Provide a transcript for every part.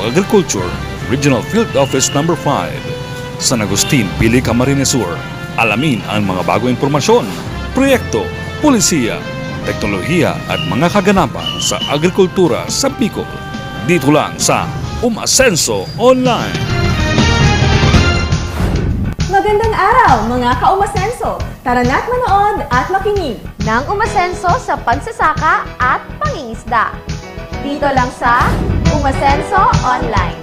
Agriculture, Regional Field Office No. 5, San Agustin, Pili, Camarines Sur. Alamin ang mga bagong impormasyon, proyekto, pulisiya, teknolohiya at mga kaganapan sa agrikultura sa Bicol. Dito lang sa Umasenso Online. Magandang araw mga ka-Umasenso! Tara na't manood at makinig ng Umasenso sa pagsasaka at pangingisda. Dito lang sa Umasenso Online.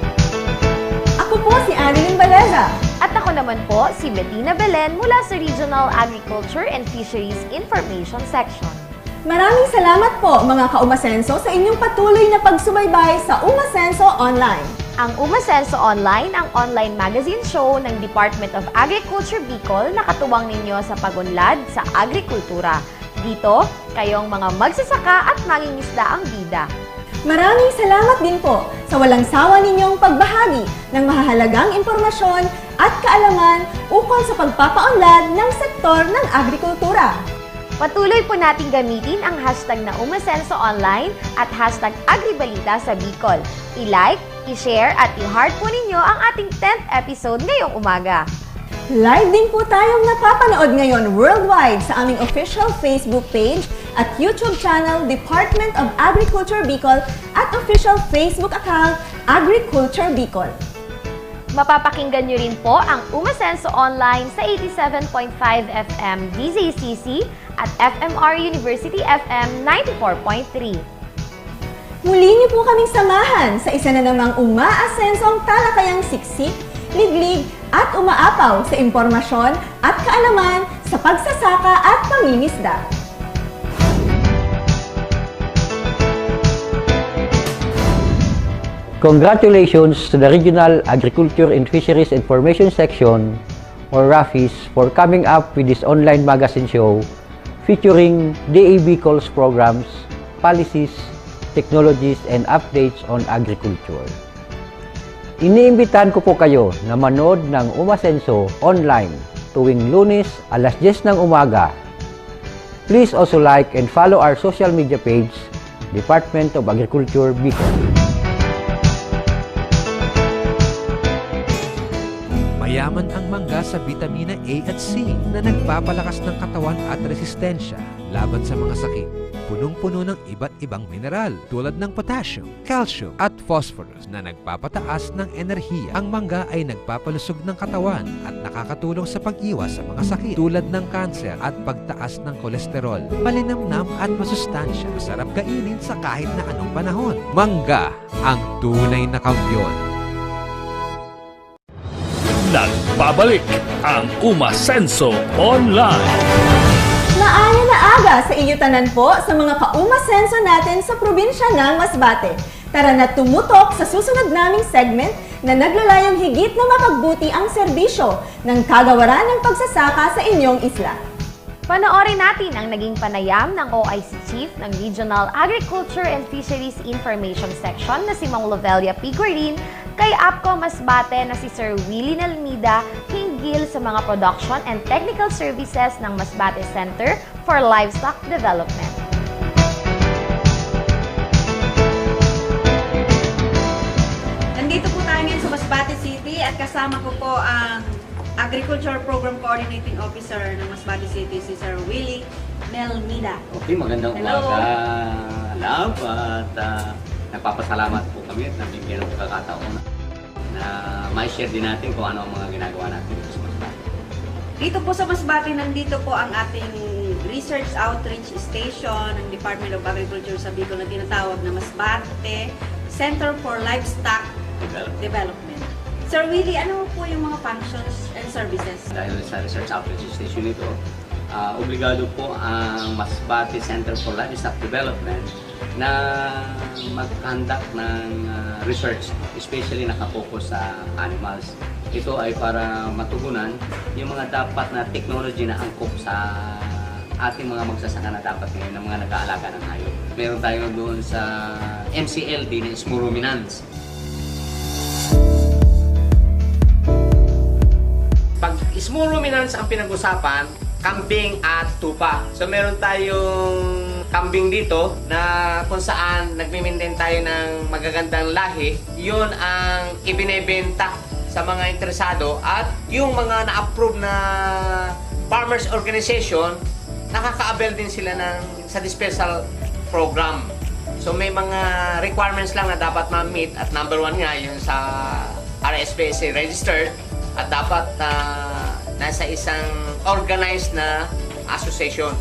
Ako po si Annalyn Baleza. At ako naman po si Bettina Belen mula sa Regional Agriculture and Fisheries Information Section. Maraming salamat po mga ka-Umasenso sa inyong patuloy na pagsubaybay sa Umasenso Online. Ang Umasenso Online, ang online magazine show ng Department of Agriculture Bicol na katuwang ninyo sa pagunlad sa agrikultura. Dito, kayong mga magsasaka at mangingisda ang bida. Maraming salamat din po sa walang sawa ninyong pagbahagi ng mahahalagang impormasyon at kaalaman ukol sa pagpapaunlad ng sektor ng agrikultura. Patuloy po nating gamitin ang hashtag na Umasenso Online at hashtag Agribalita sa Bicol. I-like, i-share at i-heart po ninyo ang ating 10th episode ngayong umaga. Live din po tayong napapanood ngayon worldwide sa aming official Facebook page at YouTube channel Department of Agriculture Bicol at official Facebook account Agriculture Bicol. Mapapakinggan nyo rin po ang Umasenso Online sa 87.5 FM DZCC at FMR University FM 94.3. Muli niyo po kaming samahan sa isa na namang umaasensong talakayang siksik, liglig at umaapaw sa impormasyon at kaalaman sa pagsasaka at pangingisda. Congratulations to the Regional Agriculture and Fisheries Information Section, or RAFIS, for coming up with this online magazine show featuring DA Bicol's programs, policies, technologies, and updates on agriculture. Iniimbitahan ko po kayo na manood ng Umasenso Online tuwing Lunes alas 10 ng umaga. Please also like and follow our social media page, Department of Agriculture Bicol. Mayaman ang mangga sa vitamina A at C na nagpapalakas ng katawan at resistensya laban sa mga sakit. Punong-puno ng iba't ibang mineral tulad ng potassium, calcium at phosphorus na nagpapataas ng enerhiya. Ang mangga ay nagpapalusog ng katawan at nakakatulong sa pag-iwas sa mga sakit tulad ng kanser at pagtaas ng kolesterol. Malinamnam at masustansya, masarap kainin sa kahit na anong panahon. Mangga, ang tunay na kampiyon. Nagbabalik ang Umasenso Online. Maaya na aga sa iyo tanan po sa mga ka-Umasenso natin sa probinsya ng Masbate. Tara na tumutok sa susunod naming segment na naglalayong higit na mapagbuti ang serbisyo ng kagawaran ng pagsasaka sa inyong isla. Panoorin natin ang naging panayam ng OIC Chief ng Regional Agriculture and Fisheries Information Section na si Mang Lovelia P. Guerin kay APCO Masbate na si Sir Willie Nalmida hinggil sa mga production and technical services ng Masbate Center for Livestock Development. Nandito po tayo ngayon sa Masbate City at kasama ko po ang Agriculture Program Coordinating Officer ng Masbate City, si Sir Willie Nalmida. Okay, magandang Hello. umaga. Love at nagpapasalamat po kami at nabigyan ng pagkakataon na ma-share din natin kung ano ang mga ginagawa natin dito sa Masbate. Dito po sa Masbate, nandito po ang ating Research Outreach Station ng Department of Agriculture sa Bicol na tinatawag na Masbate Center for Livestock Development. Sir Willie, ano po yung mga functions and services? Dahil sa Research Outreach Station ito, obligado po ang Masbate Center for Livestock Development na mag-conduct ng research, especially nakapokus sa animals. Ito ay para matugunan yung mga dapat na technology na angkop sa ating mga magsasaka na dapat ngayon ng mga nag-aalaga ng hayop. Meron tayo doon sa MCLD na Small Ruminants. Pag small ruminants ang pinag-usapan, kambing at tupa. So meron tayong kambing dito na kung saan nagmi-maintain tayo ng magagandang lahi, yun ang ibinebenta sa mga interesado at yung mga na-approve na farmers organization, nakaka-avail din sila sa dispersal program. So may mga requirements lang na dapat ma-meet at number 1 nga yun sa RSPSA registered at dapat nasa isang organized na association.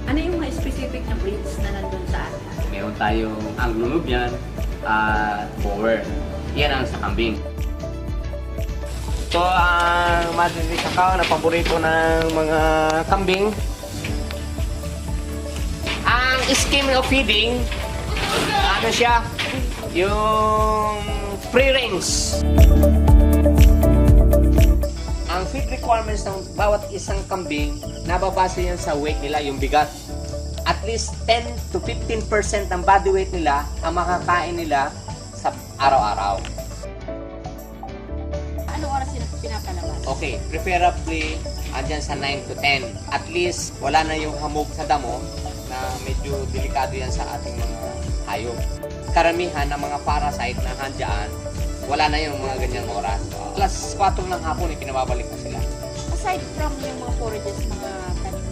Ano yung mga specific na breeds na nandun sa atin? Meron tayong Anglo-Nubian at Boer. Yan ang sa kambing. Ito ang Madrid Cacao na paborito ng mga kambing. Ang scheme of feeding, ano siya? Yung free range. Ang feed requirements ng bawat isang kambing, nababase yan sa weight nila, yung bigat. At least 10 to 15% ng body weight nila ang makakain nila sa araw-araw. Anong oras sila pinapalabas? Okay, preferably andyan sa 9 to 10. At least wala na yung hamog sa damo na medyo delikado yan sa ating mga hayop. Karamihan ng mga parasite na handyan, wala na yung mga ganyang oras. Alas 4 ng hapon, pinababalik na sila. Aside from yung mga forages, mga tanim,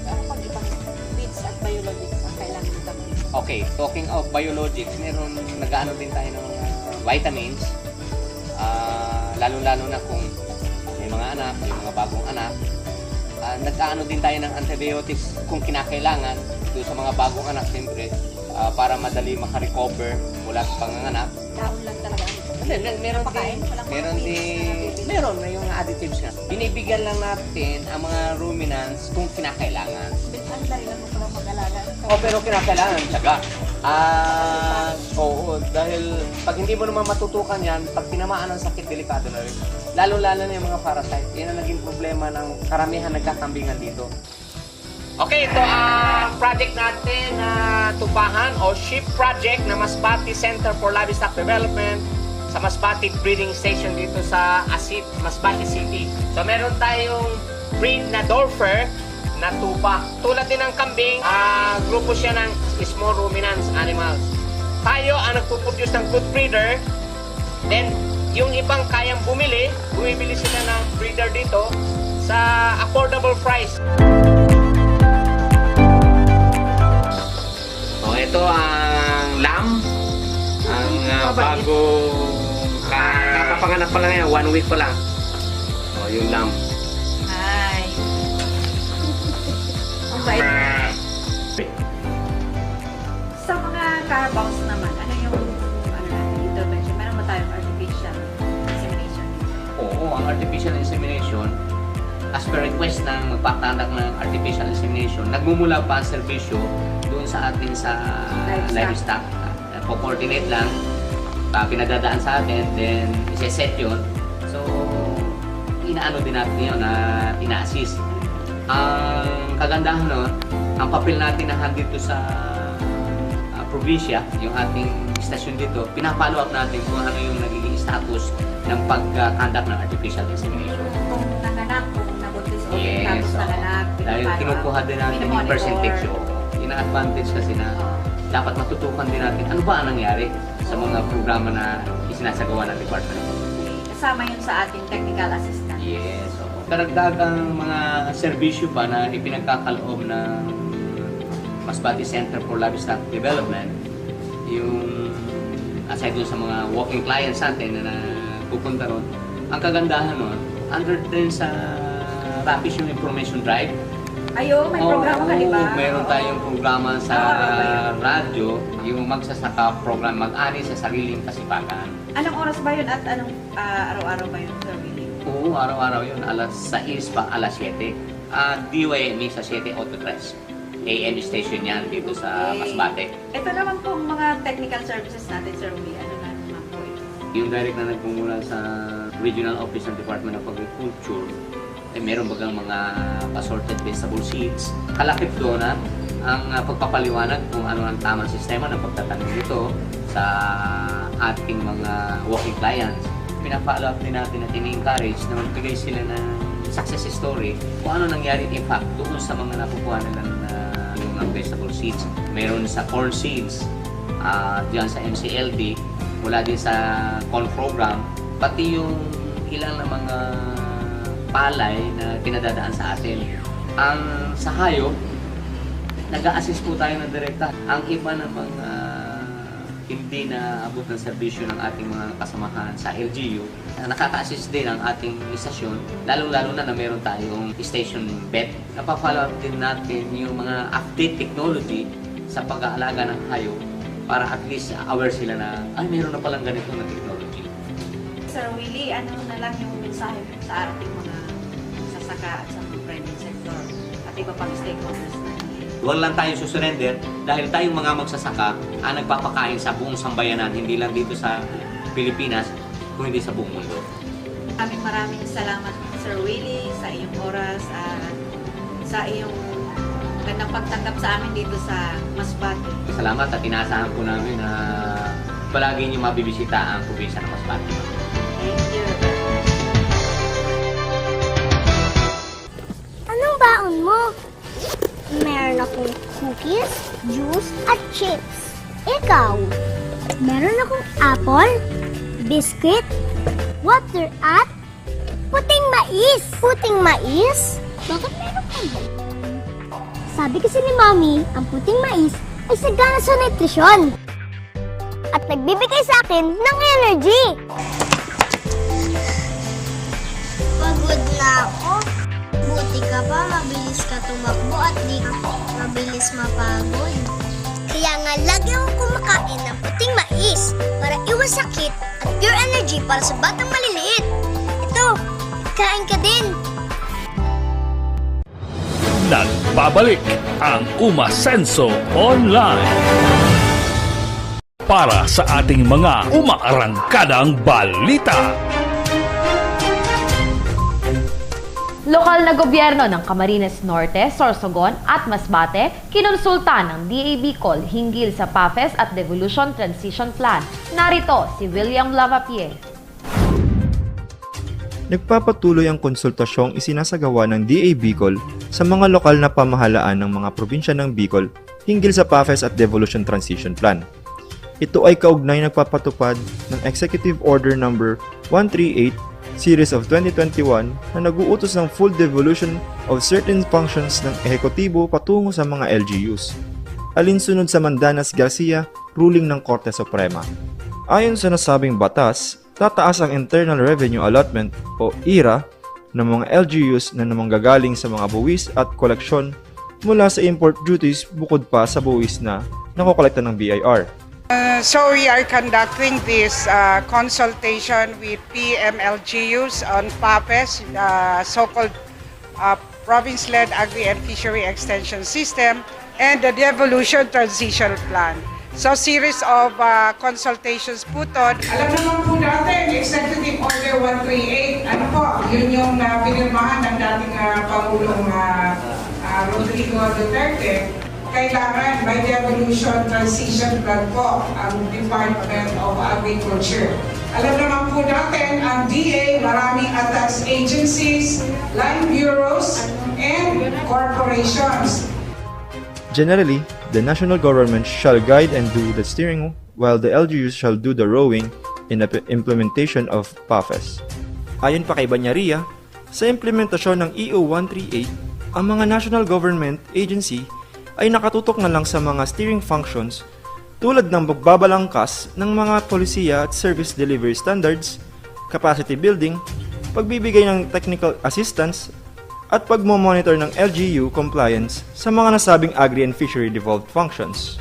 ano pag ibang weeds at biologics ang kailangan ng kambing? Okay, talking of biologics, meron nag-ano din tayo ng mga vitamins. Lalo-lalo na kung may mga anak, may mga bagong anak. Nag-ano din tayo ng antibiotics kung kinakailangan doon sa mga bagong anak, siyempre, para madali makarecover mula sa panganganak. Daon lang talaga. Meron Pakain? din, Walang mga meron feeds din, na nabibili? meron na yung additives nga. Binibigyan lang natin ang mga ruminants kung kinakailangan. Ang dali lang mo pala mag-alaga. O pero kinakailangan, tiyaga. Oo, dahil pag hindi mo naman matutukan yan, pag tinamaan ng sakit, delikado na rin. Lalo-lalo na yung mga parasite. Yan ang naging problema ng karamihan nagkakambingan dito. Okay, ito ang project natin na tupahan o SHIP project na Masbate Center for Livestock Development sa Masbate Breeding Station dito sa Asit, Masbate City. So meron tayong breed na Dorfer na tupa. Tulad din ng kambing, grupo siya ng small ruminants animals. Tayo ang nagpuproduce ng good breeder. Then, yung ibang kayang bumili sila ng breeder dito sa affordable price. So, ito ang lamb. Ang bagong kakapanganak pa lang yan, 1 week pa lang. So, yung lamb. Ay. Ang bait. Sa mga carabaos naman, ano yung intervention? Meron ba tayong artificial insemination? Oo, ang artificial insemination, as per request ng magpapatandak ng artificial insemination, nagmumula pa ang serbisyo doon sa atin sa livestock. Po-coordinate lang, pinadadaan sa atin, then isi-set yun. So, inaano din natin yun na ina-assist. Ang kagandahan nun, ang papel natin na dito sa probinsya, yung ating istasyon dito, pinapollow up natin kung ano yung nagiging status ng pag-conduct ng artificial insemination. Kung nanganak, kung nabuntis o tapos so, nanganak, dahil kinukuha din natin yung percentage. So, ina-advantage kasi na dapat matutukan din natin ano ba ang nangyari sa mga programa na isinasagawa ng department. Kasama yun sa ating technical assistant. Yes. So, karagdagang mga serbisyo pa na ipinagkakaloob ng Masbate Center for Livestock Development, yung aside dun sa mga walking clients natin na pupunta ron, ang kagandahan nun, under din sa RAPIS yung information drive. Ayo, may programa ka, di ba? Meron tayong programa sa radyo, yung magsasaka program, mag-ani sa sariling kasipagan. Anong oras ba yun at anong araw-araw ba yun, Sir Willie? Oo, araw-araw yun, alas 6 pa, alas 7. DYME sa 7 Auto 3. AM station yan dito sa Masbate. Ito naman po mga technical services natin, Sir Willie. Ano na naman po ito? Yung direct na nagmumula sa Regional Office ng Department of Agriculture, meron bagang mga assorted vegetable seeds. Kalakip doon ang pagpapaliwanag kung ano ang tamang sistema ng pagtatanim nito sa ating mga walking clients. Pinapa-follow up din natin at ini-encourage na magbigay sila ng success story kung ano nangyari in fact doon sa mga nakukuha nila ng vegetable seeds. Meron sa corn seeds, diyan sa MCLD, mula din sa corn program, pati yung ilang na mga palay na pinadadaan sa atin. Ang sa hayop, nag-a-assist po tayo ng direkta. Ang iba ng mga hindi na abot ng serbisyo ng ating mga kasamahan sa LGU, nakaka-assist din ang ating istasyon, lalong-lalo na meron tayong station vet. Napapollow up din natin yung mga update technology sa pag-aalaga ng hayop para at least aware sila na, ay, meron na palang ganito na technology. Sir Willie, ano na lang yung mensahe sa ating mga sasaka at sa private sector at iba pang stakeholders na Huwag lang tayo susurrender dahil tayong mga magsasaka ang nagpapakain sa buong sambayanan, hindi lang dito sa Pilipinas, kundi sa buong mundo. Maraming salamat, Sir Willie, sa iyong oras at sa iyong gandang pagtanggap sa amin dito sa Masbate. Salamat at inaasahan po namin na palagi niyo mabibisita ang probinsya ng Masbate. Thank you. Anong baon mo? Meron akong cookies, juice, at chips. Ikaw? Meron akong apple, biscuit, water, at puting mais. Puting mais? Bakit meron ka ba? Sabi kasi ni Mami, ang puting mais ay sagana sa nutrisyon. At nagbibigay sa akin ng energy. Pagod na ako. Buti ka pa, mabilis ka tumakbo at di ka mabilis mapagod. Kaya nga lagi akong kumakain ng puting mais para iwas sakit at pure energy para sa batang maliliit. Ito, kain ka din. Nagbabalik ang Umasenso Online para sa ating mga umaarangkadang balita. Lokal na gobyerno ng Camarines Norte, Sorsogon at Masbate kinonsulta ng DA Bicol hinggil sa PAFES at Devolution Transition Plan. Narito si William Lavapie. Nagpapatuloy ang konsultasyong isinasagawa ng DA Bicol sa mga lokal na pamahalaan ng mga probinsya ng Bicol hinggil sa PAFES at Devolution Transition Plan. Ito ay kaugnay nagpapatupad ng Executive Order No. 138 Series of 2021 na nag-uutos ng full devolution of certain functions ng ehekutibo patungo sa mga LGUs, alinsunod sa Mandanas Garcia ruling ng Korte Suprema. Ayon sa nasabing batas, tataas ang Internal Revenue Allotment o IRA ng mga LGUs na namanggagaling sa mga buwis at koleksyon mula sa import duties bukod pa sa buwis na nakokolekta ng BIR. So we are conducting this consultation with PMLGUs on PAPES, so-called Province-led Agri and Fishery Extension System, and the Devolution Transition Plan. So series of consultations po to. Alam naman po natin, Executive Order 138, ano po, yun yung pinirmahan ng dating Pangulong Rodrigo Duterte. Kailangan may devolution transition plan po ang Department of Agriculture. Alam naman po natin, ang DA, maraming attached agencies, line bureaus, and corporations. Generally, the national government shall guide and do the steering while the LGUs shall do the rowing in the implementation of PAFES. Ayon pa kay Banyaria, sa implementasyon ng EO 138, ang mga national government agency ay nakatutok na lang sa mga steering functions tulad ng pagbabalangkas ng mga polisiya at service delivery standards, capacity building, pagbibigay ng technical assistance, at pagmomonitor ng LGU compliance sa mga nasabing agri and fishery devolved functions.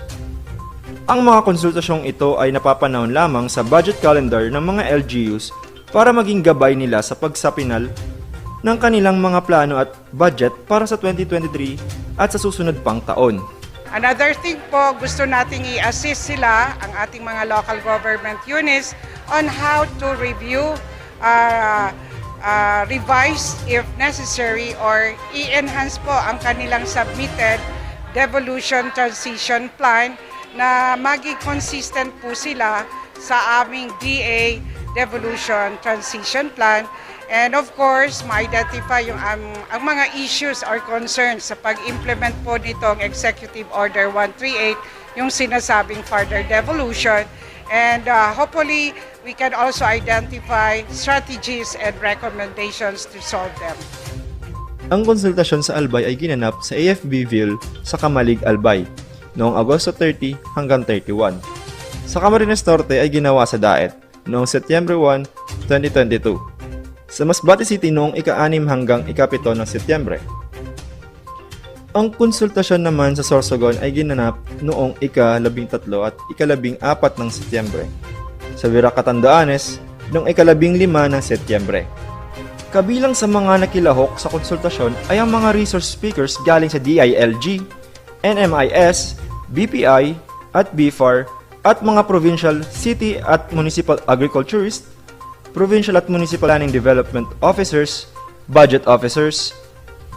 Ang mga konsultasyong ito ay napapanahon lamang sa budget calendar ng mga LGUs para maging gabay nila sa pagsapinal ng kanilang mga plano at budget para sa 2023 at sa susunod pang taon. Another thing po, gusto nating i-assist sila, ang ating mga local government units, on how to review, revise if necessary, or i-enhance po ang kanilang submitted devolution transition plan na maging consistent po sila sa aming DA devolution transition plan, And of course, ma-identify yung ang mga issues or concerns sa pag-implement po nitong Executive Order 138, yung sinasabing further devolution. And hopefully, we can also identify strategies and recommendations to solve them. Ang konsultasyon sa Albay ay ginanap sa AFB-Ville sa Kamalig, Albay noong Agosto 30 hanggang 31. Sa Camarines Norte ay ginawa sa Daet noong Setyembre 1, 2022. Sa Masbate City noong ika-6 hanggang ika-7 ng Setyembre. Ang konsultasyon naman sa Sorsogon ay ginanap noong ika-13 at ika-14 ng Setyembre. Sa Virac, Catanduanes noong ika-15 ng Setyembre. Kabilang sa mga nakilahok sa konsultasyon ay ang mga resource speakers galing sa DILG, NMIS, BPI at BFAR at mga provincial, city at municipal agriculturists, provincial at municipal planning development officers, budget officers,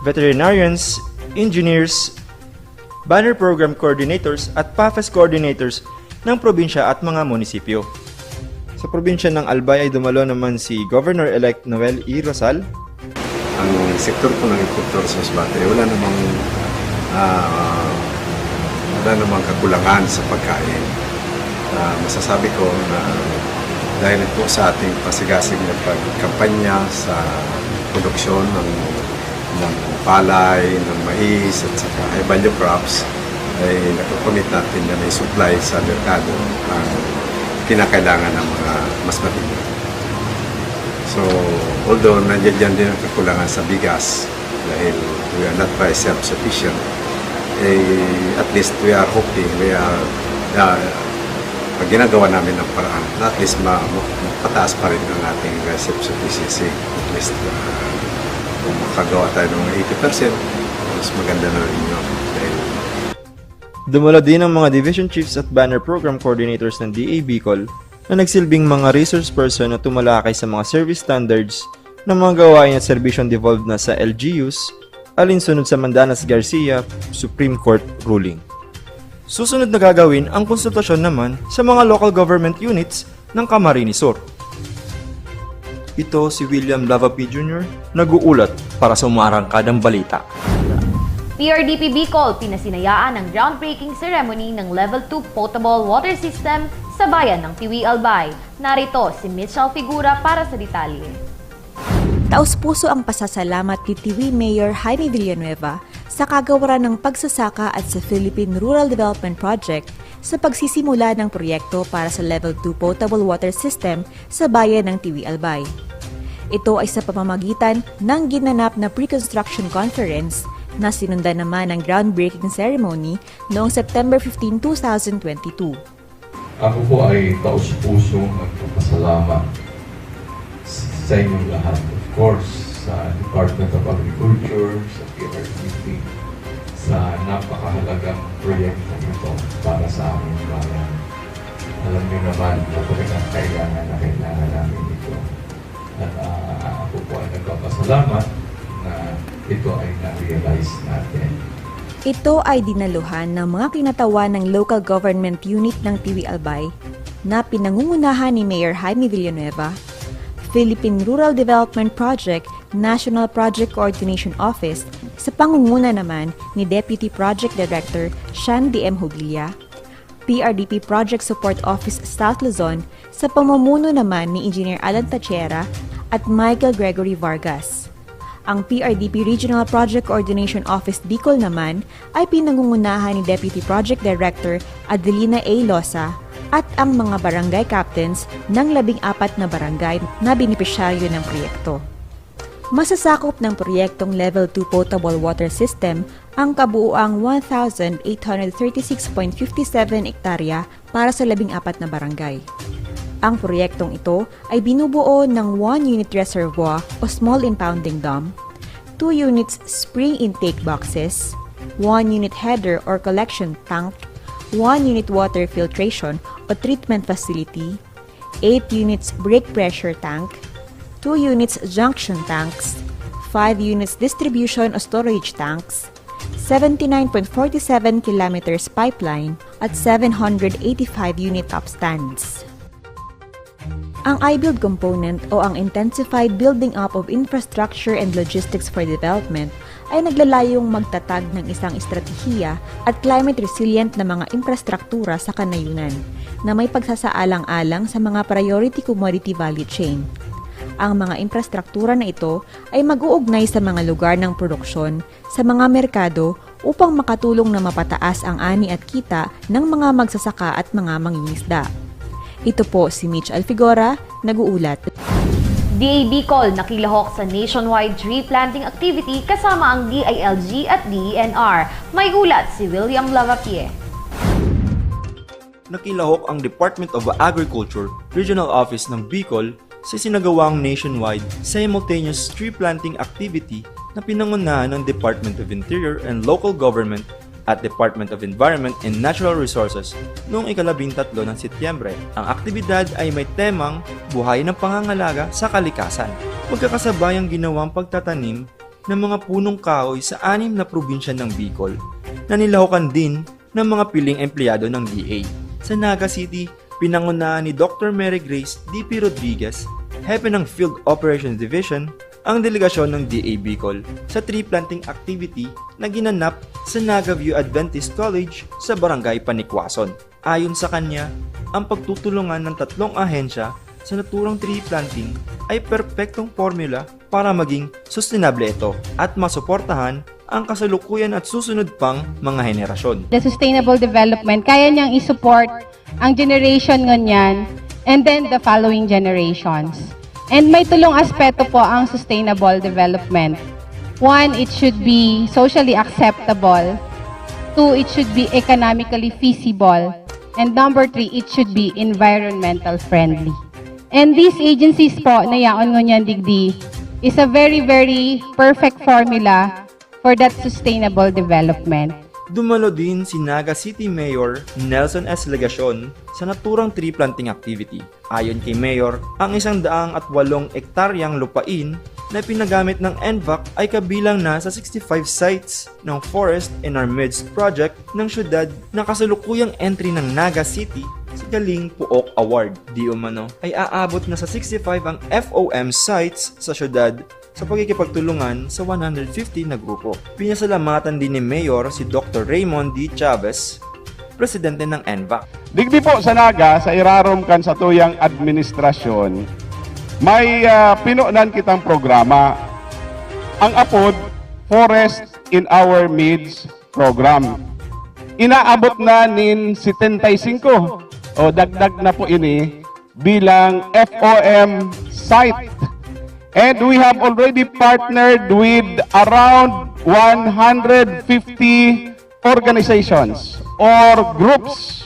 veterinarians, engineers, banner program coordinators at PAFES coordinators ng probinsya at mga munisipyo. Sa probinsya ng Albay ay dumalo naman si Governor-elect Noel E. Rosal. Ang sektor po ng agrikultura sa Masbate, wala namang kakulangan sa pagkain. Masasabi ko na dahil po sa ating pasigasig na pagkampanya sa produksyon ng palay, ng mais at saka high value crops ay nakukomit natin na may supply sa merkado ang kinakailangan ng mga Masbatino. So, although nandiyan din ang kakulangan sa bigas dahil we are not by self-sufficient, at least we are hoping, pag ginagawa namin ng paraan, at least mapataas pa rin ang ating self-sufficiency. At least kung makagawa tayo ng 80%, mas maganda na rin yun. Dumalo din ang mga division chiefs at banner program coordinators ng DA Bicol na nagsilbing mga resource person na tumalakay sa mga service standards ng mga gawain at serbisyong devolved na sa LGUs alinsunod sa Mandanas Garcia Supreme Court ruling. Susunod na gagawin ang konsultasyon naman sa mga local government units ng Camarines Sur. Ito si William Lavapi Jr. nag-uulat para sa umarangkadang balita. PRDP Bicol pinasinayaan ang groundbreaking ceremony ng Level 2 Potable Water System sa bayan ng Tiwi, Albay. Narito si Mitchell Figura para sa detalye. Taos-puso ang pasasalamat ni Tiwi Mayor Jaime Villanueva sa kagawaran ng pagsasaka at sa Philippine Rural Development Project sa pagsisimula ng proyekto para sa Level 2 Potable Water System sa bayan ng Tiwi, Albay. Ito ay sa pamamagitan ng ginanap na pre-construction conference na sinundan naman ng groundbreaking ceremony noong September 15, 2022. Ako po ay taos-pusong nagpapasalamat sa inyong lahat. Of course, sa Department of Agriculture, sa PRDP, sa napakahalagang proyekto ito para sa aming bayan. Alam niyo naman na talagang kailangan namin ito. At ako po ay nagpapasalamat na ito ay na-realize natin. Ito ay dinaluhan ng mga kinatawan ng local government unit ng Tiwi, Albay na pinangungunahan ni Mayor Jaime Villanueva, Philippine Rural Development Project National Project Coordination Office sa pangunguna naman ni Deputy Project Director Sean D.M. Hubilla, PRDP Project Support Office South Luzon sa pamumuno naman ni Engineer Alan Tachera at Michael Gregory Vargas. Ang PRDP Regional Project Coordination Office Bicol naman ay pinangungunahan ni Deputy Project Director Adelina A. Losa at ang mga barangay captains ng 14 na barangay na benepisyaryo ng proyekto. Masasakop ng proyektong Level 2 Potable Water System ang kabuuang 1,836.57 ektarya para sa 14 na barangay. Ang proyektong ito ay binubuo ng 1 unit reservoir o small impounding dam, 2 units spring intake boxes, 1 unit header or collection tank, 1 unit water filtration o treatment facility, 8 units break pressure tank, 2 units junction tanks, 5 units distribution o storage tanks, 79.47 kilometers pipeline at 785 unit top stands. Ang iBuild component o ang Intensified Building Up of Infrastructure and Logistics for Development ay naglalayong magtatag ng isang estratehiya at climate resilient na mga infrastruktura sa kanayunan na may pagsasaalang-alang sa mga priority commodity value chain. Ang mga infrastruktura na ito ay mag-uugnay sa mga lugar ng produksyon, sa mga merkado upang makatulong na mapataas ang ani at kita ng mga magsasaka at mga mangingisda. Ito po si Mitch Alfigora, nag-uulat. DA Bicol nakilahok sa nationwide tree planting activity kasama ang DILG at DENR. May ulat si William Lavapie. Nakilahok ang Department of Agriculture Regional Office ng Bicol sa sinagawang nationwide simultaneous tree planting activity na pinangunahan ng Department of Interior and Local Government at Department of Environment and Natural Resources noong ika-13 ng Setyembre. Ang aktibidad ay may temang buhay ng pangangalaga sa kalikasan. Magkakasabayang ginawang pagtatanim ng mga punong kahoy sa 6 na probinsya ng Bicol na nilahukan din ng mga piling empleyado ng DA. Sa Naga City, pinangunahan ni Dr. Mary Grace D.P. Rodriguez, hepe ng Field Operations Division, ang delegasyon ng DA Bicol sa tree planting activity na ginanap sa Naga View Adventist College sa Barangay Panikwason. Ayon sa kanya, ang pagtutulungan ng 3 ahensya sa naturang tree planting ay perpektong formula para maging sustainable ito at masuportahan ang kasalukuyan at susunod pang mga henerasyon. The sustainable development, kaya niyang isupport ang generation nganyan and then the following generations. And may tulong aspeto po ang sustainable development. 1, it should be socially acceptable. 2, it should be economically feasible. And number 3, it should be environmental friendly. And these agencies po na yaon ngunyan digdi is a very, very perfect formula for that sustainable development. Dumalo din si Naga City Mayor Nelson S. Legacion sa naturang tree planting activity. Ayon kay Mayor, ang 108 ektaryang lupain na pinagamit ng NVAC ay kabilang na sa 65 sites ng Forest in Our Midst project ng syudad na kasalukuyang entry ng Naga City sa Galing Puok Award. Di umano ay aabot na sa 65 ang FOM sites sa syudad sa pagkikipagtulungan sa 150 na grupo. Pinasalamatan din ni Mayor si Dr. Raymond D. Chavez, presidente ng NVAC. Digdi po sa Naga, sa irarom kan sa tuyang administrasyon, may pinunan kitang programa. Ang apod, Forest in Our Midst program. Inaabot na nin 75 o dagdag na po ini bilang FOM site. And we have already partnered with around 150 organizations or groups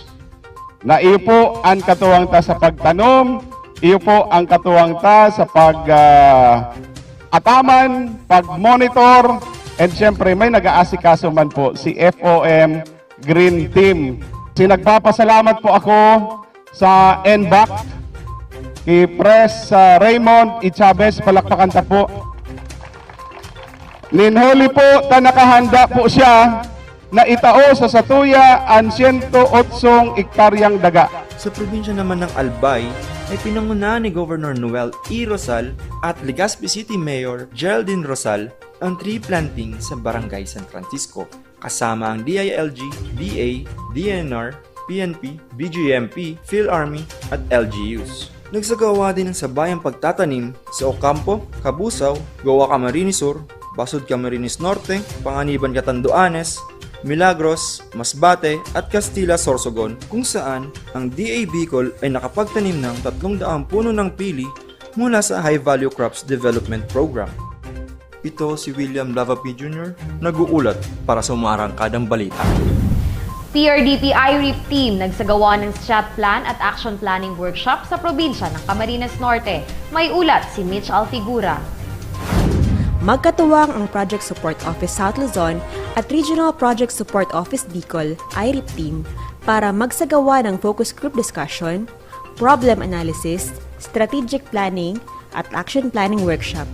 na iyo po ang katuwang ta sa pagtanom, iyo po ang katuwang ta sa pag-ataman, pag-monitor, and syempre may nag-aasikaso man po si FOM Green Team. Sinagpapasalamat po ako sa NVAC, kay Pres Raymond E. Chavez, palakpakan ta po. Ninhuli po, nakahanda po siya na itao sa satuya ang 108 ektaryang daga. Sa probinsya naman ng Albay, ay pinangunahan ni Governor Noel E. Rosal at Legazpi City Mayor Geraldine Rosal ang tree planting sa Barangay San Francisco, kasama ang DILG, DA, DNR, PNP, BGMP, PhilArmy at LGUs. Nagsagawa din ng sabayang pagtatanim sa Ocampo, Kabusaw, Goa Camarines Sur, Basud Camarines Norte, Panganiban Catanduanes, Milagros, Masbate at Castilla Sorsogon, kung saan ang DA Bicol ay nakapagtanim ng 300 puno ng pili mula sa High Value Crops Development Program. Ito si William Lavapie Jr. nag-uulat para sa umarangkadang balita. PRDP IRIP team nagsagawa ng strat plan at action planning workshop sa probinsya ng Camarines Norte. May ulat si Mitch Alfigura. Magkatuwang ang Project Support Office South Luzon at Regional Project Support Office Bicol IRIP team para magsagawa ng focus group discussion, problem analysis, strategic planning at action planning workshop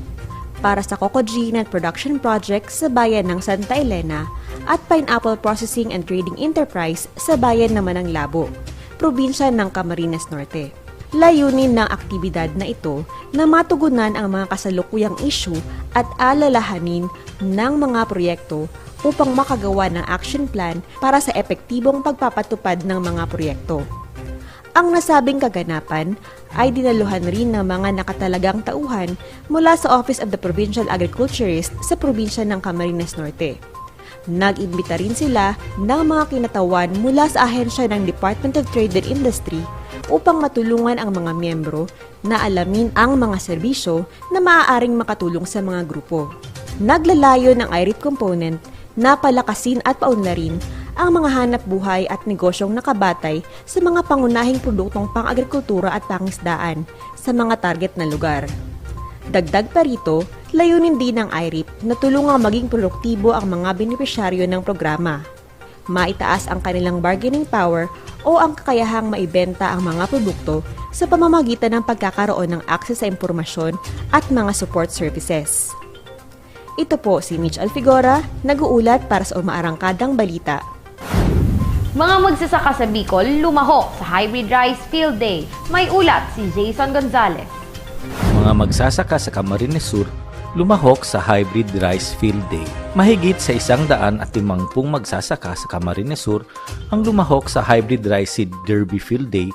para sa Coco Nut Production Project sa bayan ng Santa Elena at Pineapple Processing and Trading Enterprise sa bayan naman ng Labo, probinsya ng Camarines Norte. Layunin ng aktibidad na ito na matugunan ang mga kasalukuyang issue at alalahanin ng mga proyekto upang makagawa ng action plan para sa epektibong pagpapatupad ng mga proyekto. Ang nasabing kaganapan ay dinaluhan rin ng mga nakatalagang tauhan mula sa Office of the Provincial Agriculturist sa probinsya ng Camarines Norte. Nag-imbita rin sila ng mga kinatawan mula sa ahensya ng Department of Trade and Industry upang matulungan ang mga miyembro na alamin ang mga serbisyo na maaaring makatulong sa mga grupo. Naglalayo ng IRIT component na palakasin at paunlarin ang mga hanap buhay at negosyong nakabatay sa mga pangunahing produktong pang-agrikultura at pangisdaan sa mga target na lugar. Dagdag pa rito, layunin din ng IRIP na tulungang maging produktibo ang mga benepisyaryo ng programa. Maitaas ang kanilang bargaining power o ang kakayahang maibenta ang mga produkto sa pamamagitan ng pagkakaroon ng akses sa impormasyon at mga support services. Ito po si Mitch Alfigora, nag-uulat para sa Umaarangkadang Balita. Mga magsasaka sa Bicol, lumahok sa Hybrid Rice Field Day. May ulat si Jason Gonzalez. Mga magsasaka sa Camarines Sur, lumahok sa Hybrid Rice Field Day. Mahigit sa 150 magsasaka sa Camarines Sur ang lumahok sa Hybrid Rice Seed Derby Field Day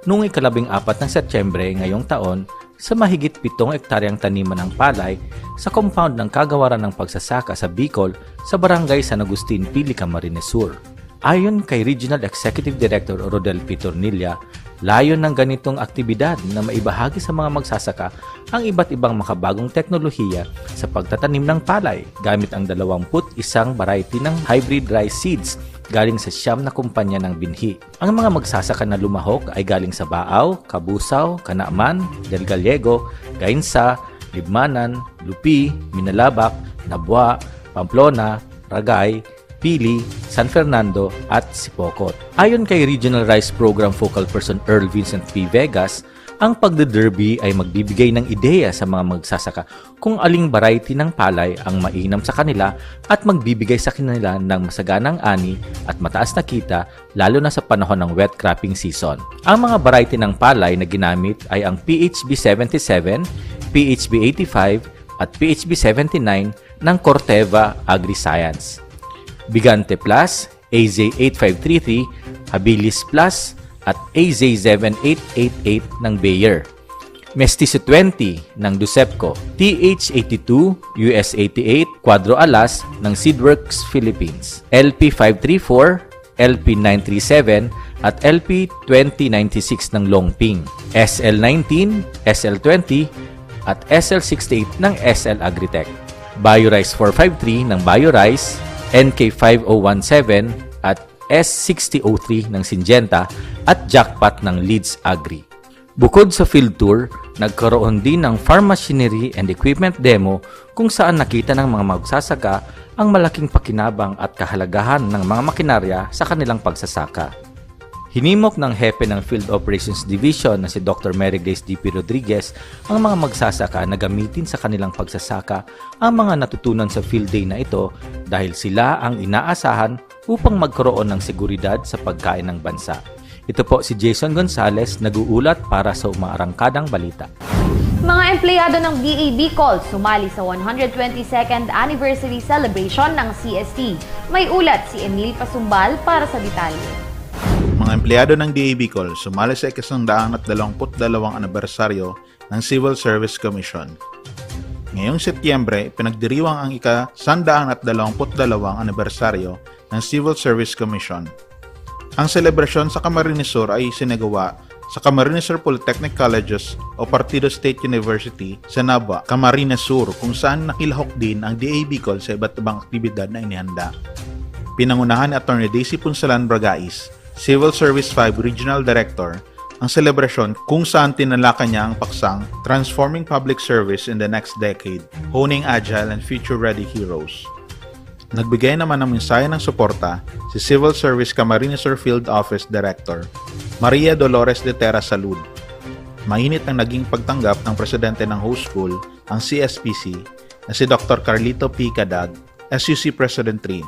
noong 14 ng Setyembre ngayong taon sa mahigit 7 ektaryang taniman ng palay sa compound ng Kagawaran ng Pagsasaka sa Bicol sa Barangay San Agustin, Pili, Camarines Sur. Ayon kay Regional Executive Director Rodel P. Tornilla, layon ng ganitong aktibidad na maibahagi sa mga magsasaka ang iba't ibang makabagong teknolohiya sa pagtatanim ng palay gamit ang 21 variety ng hybrid rice seeds galing sa 9 na kumpanya ng binhi. Ang mga magsasaka na lumahok ay galing sa Baaw, Kabusaw, Canaaman, Del Gallego, Gainsa, Libmanan, Lupi, Minalabak, Nabua, Pamplona, Ragay, Pili, San Fernando at Sipocot. Ayon kay Regional Rice Program Focal Person Earl Vincent P. Vegas, ang pagde-derby ay magbibigay ng ideya sa mga magsasaka kung aling variety ng palay ang mainam sa kanila at magbibigay sa kanila ng masaganang ani at mataas na kita lalo na sa panahon ng wet cropping season. Ang mga variety ng palay na ginamit ay ang PHB 77, PHB 85 at PHB 79 ng Corteva Agri-Science. Bigante Plus, AZ8533, Habilis Plus, at AZ7888 ng Bayer. Mestizo 20 ng Ducepco, TH82, US88, Quadro Alas ng Seedworks Philippines, LP534, LP937, at LP2096 ng Longping, SL19, SL20, at SL68 ng SL Agritech, BioRice 453 ng BioRice, NK5017 at S6003 ng Syngenta at Jackpot ng Leeds Agri. Bukod sa field tour, nagkaroon din ng farm machinery and equipment demo kung saan nakita ng mga magsasaka ang malaking pakinabang at kahalagahan ng mga makinarya sa kanilang pagsasaka. Hinimok ng hepe ng Field Operations Division na si Dr. Mary Grace D.P. Rodriguez ang mga magsasaka na gamitin sa kanilang pagsasaka ang mga natutunan sa field day na ito dahil sila ang inaasahan upang magkaroon ng seguridad sa pagkain ng bansa. Ito po si Jason Gonzalez, nag-uulat para sa Umaarangkadang Balita. Mga empleyado ng BA Bicol sumali sa 122nd Anniversary Celebration ng CST. May ulat si Emil Pasumbal para sa detalye. Mga empleyado ng DA Bicol sumali sa 122 anibersaryo ng Civil Service Commission. Ngayong Setyembre, pinagdiriwang ang ika-122 anibersaryo ng Civil Service Commission. Ang selebrasyon sa Camarines Sur ay sinagawa sa Camarines Sur Polytechnic Colleges o Partido State University sa Nava, Camarines Sur, kung saan nakilahok din ang DA Bicol sa iba't ibang aktibidad na inihanda. Pinangunahan ni Atty. Daisy Punsalan Bragais, Civil Service 5 Regional Director, ang selebrasyon kung saan tinalakan niya ang paksang Transforming Public Service in the Next Decade, Honing Agile and Future-Ready Heroes. Nagbigay naman ng mensahe ng suporta si Civil Service Camarines Sur Field Office Director, Maria Dolores de Terra Salud. Mainit ang naging pagtanggap ng presidente ng host school, ang CSPC, na si Dr. Carlito P. Cadag, SUC President 3,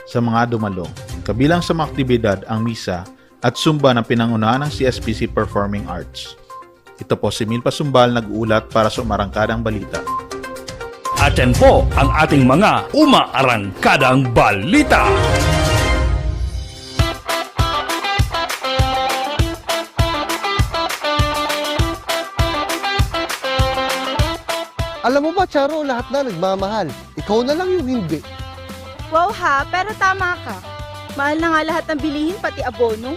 sa mga dumalo, kabilang sa mga aktibidad ang misa at sumba na pinangunahan ng CSPC Performing Arts. Ito po si Milpa Sumbal nag-uulat para sa Umarangkadang Balita. At yan po ang ating mga umaarangkadang balita. Alam mo ba, Charo, lahat na nagmamahal. Ikaw na lang yung hindi. Wow ha, pero tama ka. Mahal na nga lahat ng bilihin, pati abono.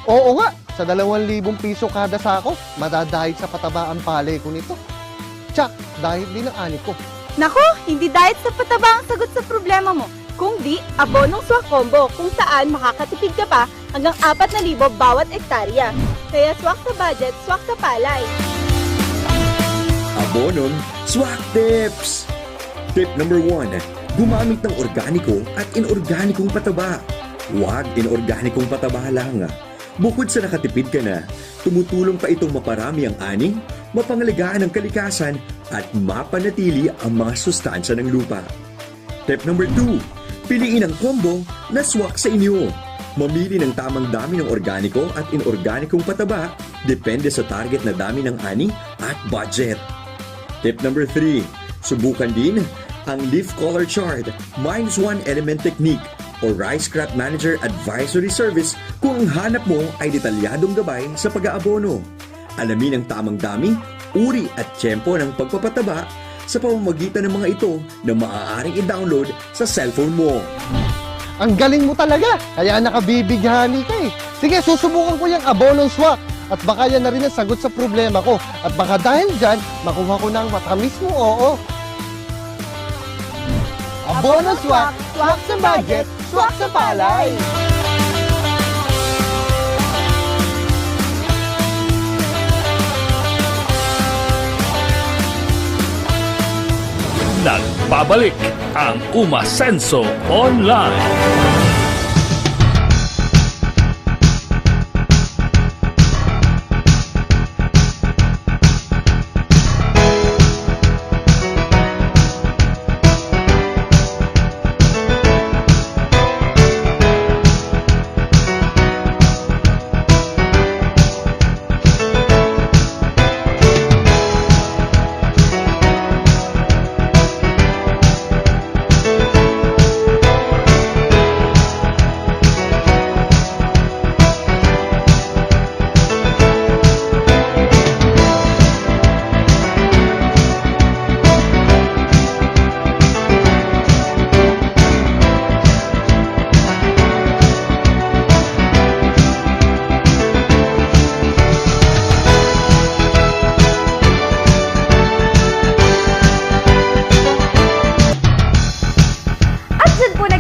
Oo nga, sa 2,000 piso kada sako, madadahil sa pataba ang palay ko nito. Tsak, dahil din ang ani ko. Naku, hindi dahil sa pataba ang sagot sa problema mo. Kung di, abonong swak combo, kung saan makakatipid ka pa hanggang 4,000 bawat ektarya. Kaya swak sa budget, swak sa palay. Abonong Swak Tips! Tip number 1, gumamit ng organiko at inorganikong pataba. Huwag inorganikong pataba lang. Bukod sa nakatipid ka na, tumutulong pa itong maparami ang ani, mapangalagaan ang kalikasan at mapanatili ang mga sustansya ng lupa. Tip number 2, piliin ang combo na swak sa inyo. Mamili ng tamang dami ng organiko at inorganikong pataba depende sa target na dami ng ani at budget. Tip number 3, subukan din ang Leaf Color Chart -1 element technique o Rice Crop Manager Advisory Service kung ang hanap mo ay detalyadong gabay sa pag-aabono. Alamin ang tamang dami, uri at tiyempo ng pagpapataba sa pamamagitan ng mga ito na maaaring i-download sa cellphone mo. Ang galing mo talaga, kaya nakabibighani ka eh. Sige, susubukan ko yung abonong swak. At baka yan na rin ang sagot sa problema ko. At baka dahil dyan, makuha ko ng matamis mo oo. Abono swak, swak sa budget, swak sa palay. Nagbabalik ang Umasenso Online.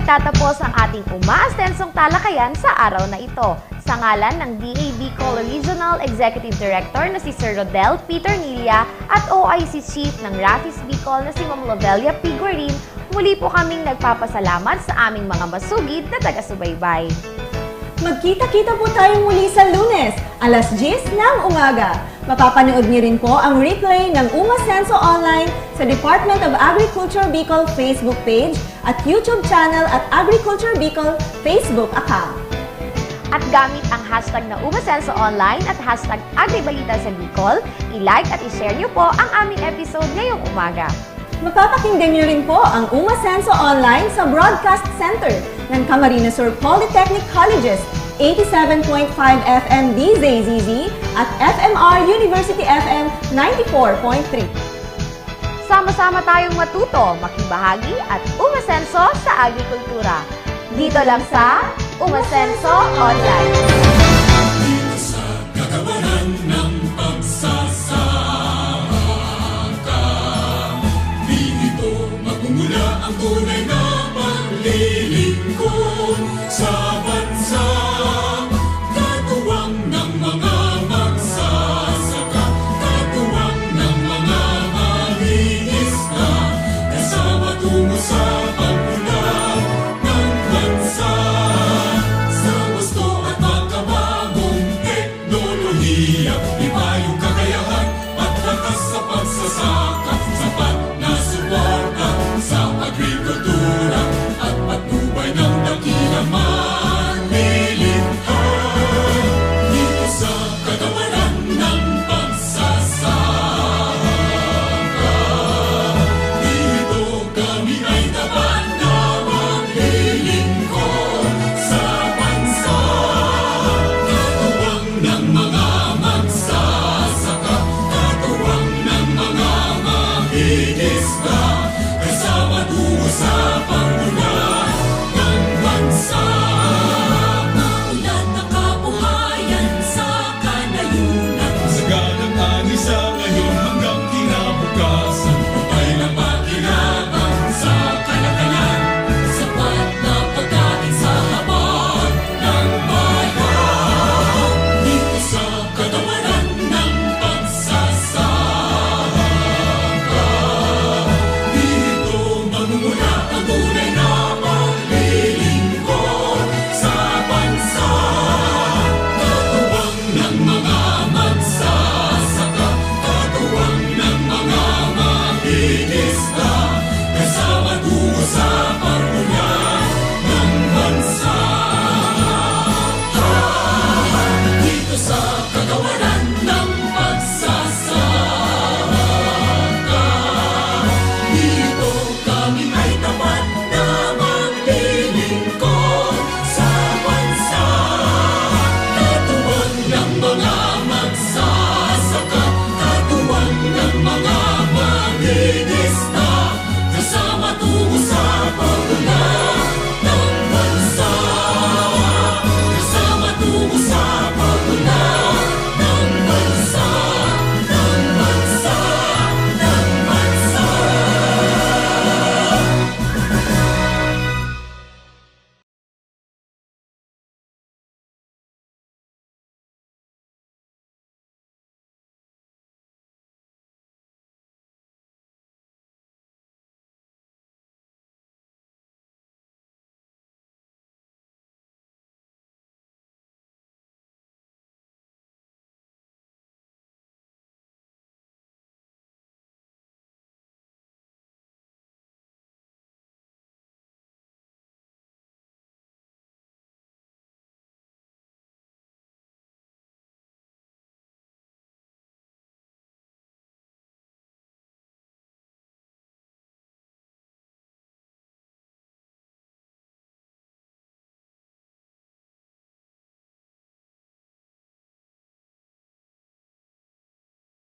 Tatapos ang ating umaastensong talakayan sa araw na ito. Sa ngalan ng DA Bicol Regional Executive Director na si Sir Rodel Peter Nilia at OIC Chief ng Rafis Bicol na si Ma'am Lovelia P. Guerin, muli po kaming nagpapasalamat sa aming mga masugid na taga-subaybay. Magkita-kita po tayo muli sa Lunes, alas 10 ng umaga. Mapapanood niyo rin po ang replay ng Umasenso Online sa Department of Agriculture Bicol Facebook page at YouTube channel at Agriculture Bicol Facebook account. At gamit ang hashtag na Umasenso Online at hashtag Agribalita sa Bicol, i-like at i-share niyo po ang aming episode ngayong umaga. Mapapakinggan niyo rin po ang Umasenso Online sa Broadcast Center ng Camarines Sur Polytechnic Colleges, 87.5 FM DZZZ at FMR University FM 94.3. Sama-sama tayong matuto, makibahagi at umasenso sa agrikultura. Dito lang sa Umasenso Online. Dito sa kagawaran ng pagsasaka, dito magmumula ang tunay na paglilingkod sa bansa. Katuwang ng mga magsasaka, katuwang ng mga mangingisda, kasama tungo sa pagmulat ng bansa. Sa gusto at makabagong teknolohiya, iba yung kakayahan at lakas sa pagsasaka.